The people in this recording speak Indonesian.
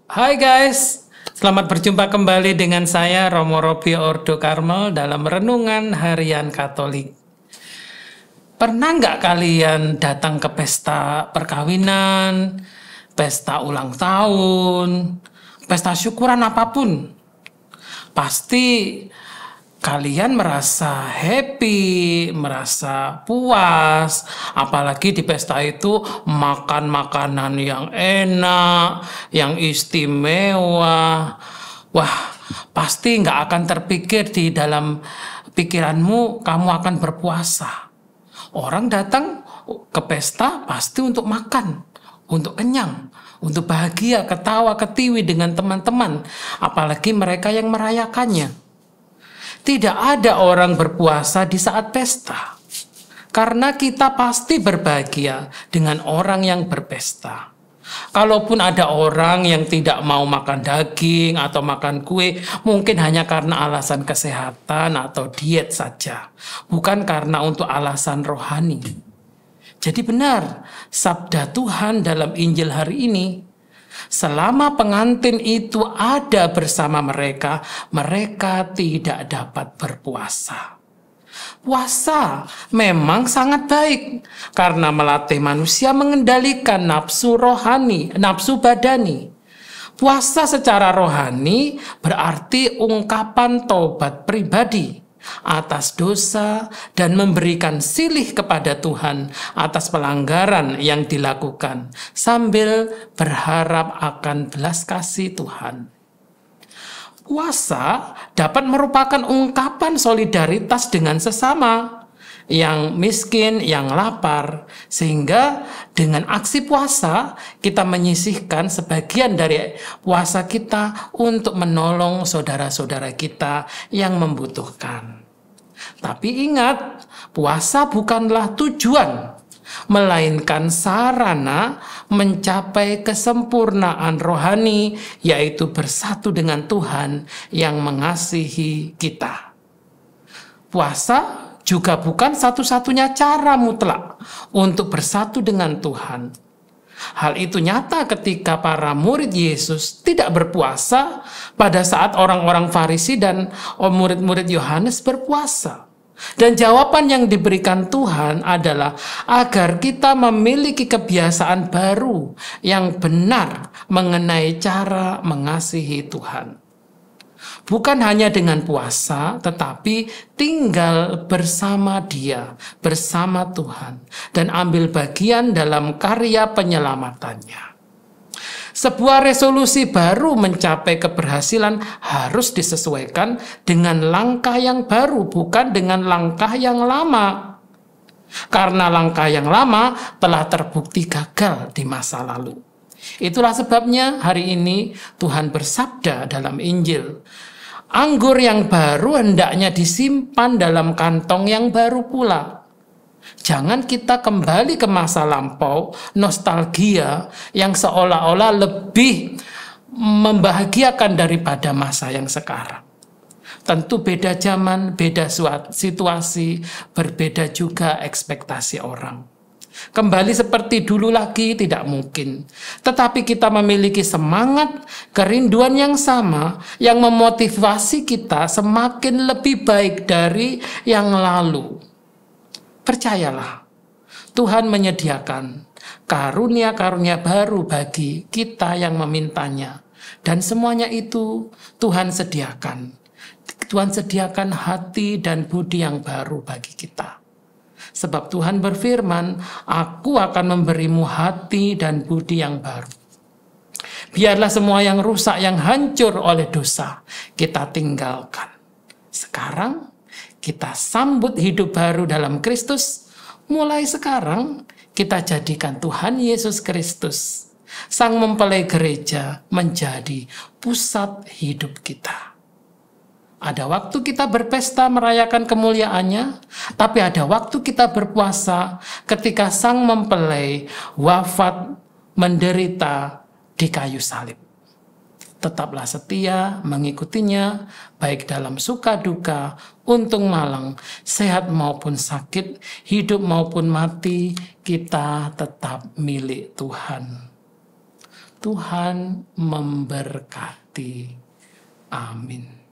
Hai guys, selamat berjumpa kembali dengan saya Romo Robi Ordo Karmel dalam Renungan Harian Katolik. Pernah nggak kalian datang ke pesta perkawinan, pesta ulang tahun, pesta syukuran apapun? Pasti kalian merasa happy, merasa puas, apalagi di pesta itu makan makanan yang enak, yang istimewa. Wah, pasti nggak akan terpikir di dalam pikiranmu kamu akan berpuasa. Orang datang ke pesta pasti untuk makan, untuk kenyang, untuk bahagia, ketawa, ketiwi dengan teman-teman, apalagi mereka yang merayakannya. Tidak ada orang berpuasa di saat pesta, karena kita pasti berbahagia dengan orang yang berpesta. Kalaupun ada orang yang tidak mau makan daging atau makan kue, mungkin hanya karena alasan kesehatan atau diet saja, bukan karena untuk alasan rohani. Jadi benar, sabda Tuhan dalam Injil hari ini, selama pengantin itu ada bersama mereka, mereka tidak dapat berpuasa. Puasa memang sangat baik karena melatih manusia mengendalikan nafsu rohani, nafsu badani. Puasa secara rohani berarti ungkapan tobat pribadi atas dosa dan memberikan silih kepada Tuhan atas pelanggaran yang dilakukan sambil berharap akan belas kasih Tuhan. Puasa dapat merupakan ungkapan solidaritas dengan sesama yang miskin, yang lapar, sehingga dengan aksi puasa kita menyisihkan sebagian dari puasa kita untuk menolong saudara-saudara kita yang membutuhkan. Tapi ingat, puasa bukanlah tujuan, melainkan sarana mencapai kesempurnaan rohani, yaitu bersatu dengan Tuhan yang mengasihi kita. Puasa juga bukan satu-satunya cara mutlak untuk bersatu dengan Tuhan. Hal itu nyata ketika para murid Yesus tidak berpuasa pada saat orang-orang Farisi dan murid-murid Yohanes berpuasa. Dan jawaban yang diberikan Tuhan adalah agar kita memiliki kebiasaan baru yang benar mengenai cara mengasihi Tuhan. Bukan hanya dengan puasa, tetapi tinggal bersama Dia, bersama Tuhan, dan ambil bagian dalam karya penyelamatannya. Sebuah resolusi baru mencapai keberhasilan harus disesuaikan dengan langkah yang baru, bukan dengan langkah yang lama. Karena langkah yang lama telah terbukti gagal di masa lalu. Itulah sebabnya hari ini Tuhan bersabda dalam Injil, anggur yang baru hendaknya disimpan dalam kantong yang baru pula. Jangan kita kembali ke masa lampau, nostalgia yang seolah-olah lebih membahagiakan daripada masa yang sekarang. Tentu beda zaman, beda situasi, berbeda juga ekspektasi orang. Kembali seperti dulu lagi tidak mungkin. Tetapi kita memiliki semangat, kerinduan yang sama yang memotivasi kita semakin lebih baik dari yang lalu. Percayalah, Tuhan menyediakan karunia-karunia baru bagi kita yang memintanya. Dan semuanya itu Tuhan sediakan. Tuhan sediakan hati dan budi yang baru bagi kita. Sebab Tuhan berfirman, aku akan memberimu hati dan budi yang baru. Biarlah semua yang rusak, yang hancur oleh dosa, kita tinggalkan. Sekarang, kita sambut hidup baru dalam Kristus. Mulai sekarang kita jadikan Tuhan Yesus Kristus, Sang Mempelai Gereja, menjadi pusat hidup kita. Ada waktu kita berpesta merayakan kemuliaannya, tapi ada waktu kita berpuasa ketika Sang Mempelai wafat menderita di kayu salib. Tetaplah setia mengikutinya, baik dalam suka duka, untung malang, sehat maupun sakit, hidup maupun mati, kita tetap milik Tuhan. Tuhan memberkati. Amin.